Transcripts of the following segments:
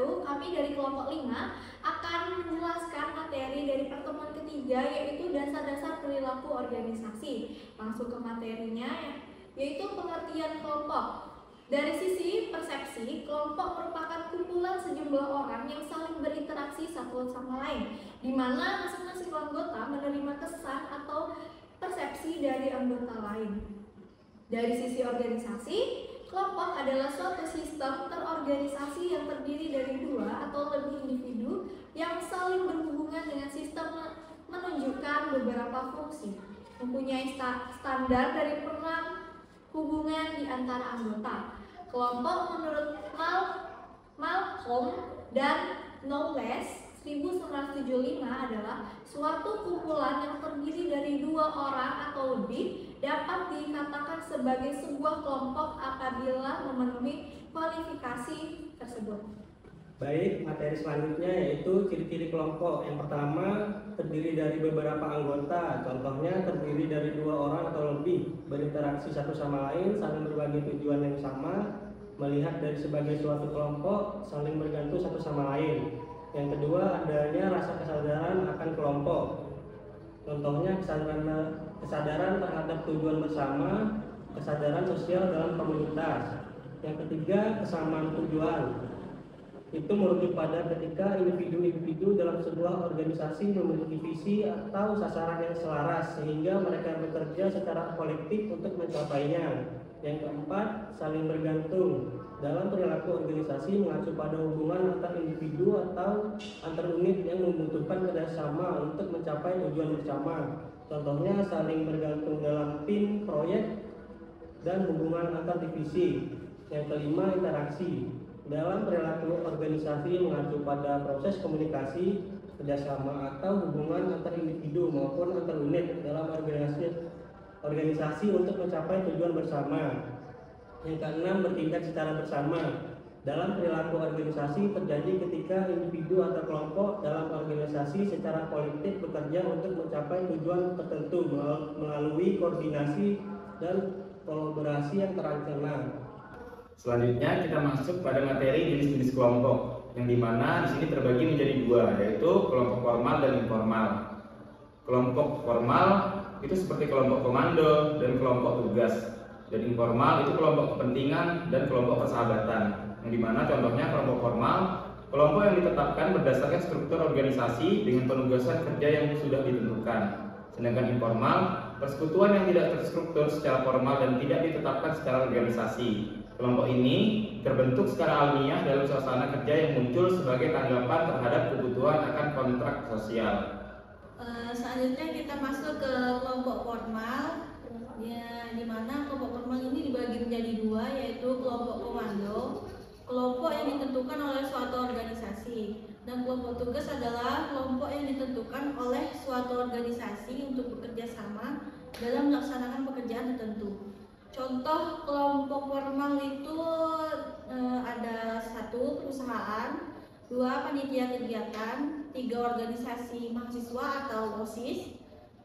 kami dari kelompok 5 akan menjelaskan materi dari pertemuan ketiga, yaitu dasar-dasar perilaku organisasi. Langsung ke materinya, yaitu pengertian kelompok. Dari sisi persepsi, kelompok merupakan kumpulan sejumlah orang yang saling berinteraksi satu sama lain, di mana masing-masing anggota menerima kesan atau persepsi dari anggota lain. Dari sisi organisasi, kelompok adalah suatu sistem terorganisasi yang terdiri dari dua atau lebih individu yang saling berhubungan dengan sistem menunjukkan beberapa fungsi, mempunyai standar dari peran hubungan di antara anggota. Kelompok menurut Malcolm dan Knowles 1975 adalah suatu kumpulan yang terdiri dari dua orang atau lebih, dapat dikatakan sebagai sebuah kelompok apabila memenuhi kualifikasi tersebut. Baik, materi selanjutnya yaitu ciri-ciri kelompok. Yang pertama, terdiri dari beberapa anggota. Contohnya terdiri dari dua orang atau lebih, berinteraksi satu sama lain, saling berbagi tujuan yang sama, melihat dari sebagai suatu kelompok, saling bergantung satu sama lain. Yang kedua, adanya rasa kesadaran akan kelompok. Contohnya kesadaran terhadap tujuan bersama, kesadaran sosial dalam komunitas. Yang ketiga, kesamaan tujuan. Itu merujuk pada ketika individu-individu dalam sebuah organisasi memiliki visi atau sasaran yang selaras sehingga mereka bekerja secara kolektif untuk mencapainya. Yang keempat, saling bergantung. Dalam perilaku organisasi mengacu pada hubungan antar individu atau antar unit yang membutuhkan kerjasama untuk mencapai tujuan bersama. Contohnya saling bergantung dalam tim, proyek, dan hubungan antar divisi. Yang kelima, interaksi. Dalam perilaku organisasi mengacu pada proses komunikasi, kerjasama atau hubungan antar individu maupun antar unit dalam organisasi untuk mencapai tujuan bersama. Yang keenam, bertindak secara bersama. Dalam perilaku organisasi terjadi ketika individu atau kelompok dalam organisasi secara kolektif bekerja untuk mencapai tujuan tertentu melalui koordinasi dan kolaborasi yang terancana. Selanjutnya kita masuk pada materi jenis-jenis kelompok, yang dimana di sini terbagi menjadi dua, yaitu kelompok formal dan informal. Kelompok formal itu seperti kelompok komando dan kelompok tugas, dan informal itu kelompok kepentingan dan kelompok persahabatan. Yang dimana contohnya kelompok formal, kelompok yang ditetapkan berdasarkan struktur organisasi dengan penugasan kerja yang sudah ditentukan. Sedangkan informal, persekutuan yang tidak terstruktur secara formal dan tidak ditetapkan secara organisasi. Kelompok ini terbentuk secara alamiah dalam suasana kerja yang muncul sebagai tanggapan terhadap kebutuhan akan kontrak sosial. Selanjutnya kita masuk ke kelompok formal, ya, di mana kelompok formal ini dibagi menjadi dua, yaitu kelompok komando, kelompok yang ditentukan oleh suatu organisasi, dan kelompok tugas adalah kelompok yang ditentukan oleh suatu organisasi untuk bekerja sama dalam melaksanakan pekerjaan tertentu. Contoh kelompok formal itu ada 1 perusahaan, 2 panitia kegiatan, 3 organisasi mahasiswa atau OSIS,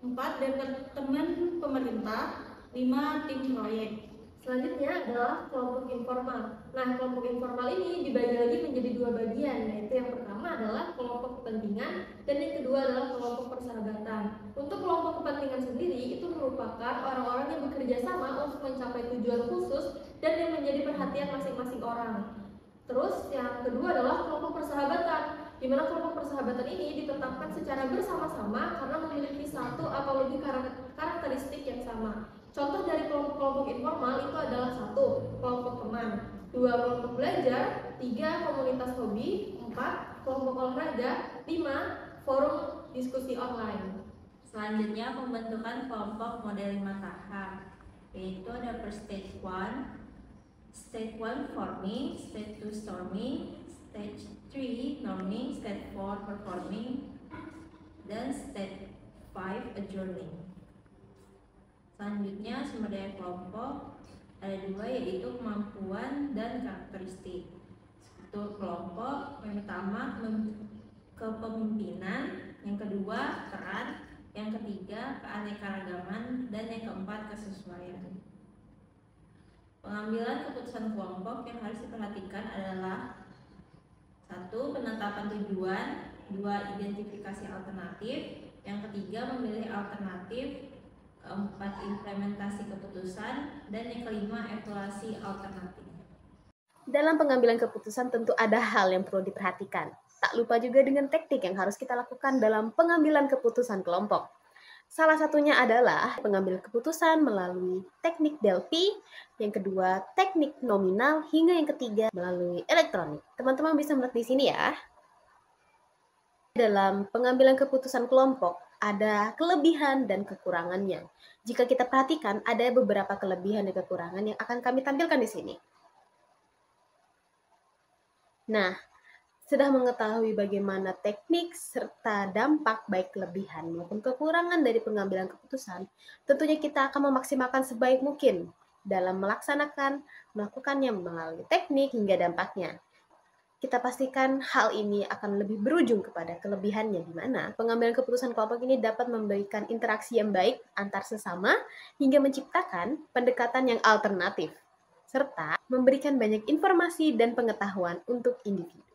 4 departemen pemerintah, 5 tim proyek. Selanjutnya adalah kelompok informal. Nah, kelompok informal ini dibagi lagi menjadi dua bagian, yaitu yang pertama adalah kelompok kepentingan dan yang kedua adalah kelompok persahabatan. Untuk kelompok kepentingan sendiri itu merupakan orang-orang yang bekerja sama untuk mencapai tujuan khusus dan yang menjadi perhatian masing-masing orang. Terus yang kedua adalah kelompok persahabatan, di mana kelompok persahabatan ini ditetapkan secara bersama-sama karena memiliki satu atau lebih karakteristik yang sama. Contoh dari kelompok-kelompok informal itu adalah 1 kelompok teman, 2 kelompok belajar, 3 komunitas hobi, 4 kelompok olahraga, 5 forum diskusi online. Selanjutnya pembentukan kelompok model 5 tahap, yaitu ada per stage 1, stage 1 forming, stage 2 storming, stage 3 norming, stage 4 performing, dan stage 5 adjourning. Selanjutnya sumber daya kelompok ada 2, yaitu kemampuan dan karakteristik. Struktur kelompok yang pertama kepemimpinan, yang kedua peran, yang ketiga keanekaragaman, dan yang keempat kesesuaian. Pengambilan keputusan kelompok yang harus diperhatikan adalah 1. Satu, penetapan tujuan. Dua, identifikasi alternatif. Yang ketiga, memilih alternatif. Keempat, implementasi keputusan. Dan yang kelima, evaluasi alternatif. Dalam pengambilan keputusan tentu ada hal yang perlu diperhatikan. Tak lupa juga dengan teknik yang harus kita lakukan dalam pengambilan keputusan kelompok. Salah satunya adalah pengambilan keputusan melalui teknik Delphi, yang kedua teknik nominal, hingga yang ketiga melalui elektronik. Teman-teman bisa melihat di sini ya. Dalam pengambilan keputusan kelompok ada kelebihan dan kekurangannya. Jika kita perhatikan ada beberapa kelebihan dan kekurangan yang akan kami tampilkan di sini. Nah, sudah mengetahui bagaimana teknik serta dampak baik kelebihan maupun kekurangan dari pengambilan keputusan, tentunya kita akan memaksimalkan sebaik mungkin dalam melakukannya melalui teknik hingga dampaknya. Kita pastikan hal ini akan lebih berujung kepada kelebihannya, di mana pengambilan keputusan kelompok ini dapat memberikan interaksi yang baik antar sesama hingga menciptakan pendekatan yang alternatif, serta memberikan banyak informasi dan pengetahuan untuk individu.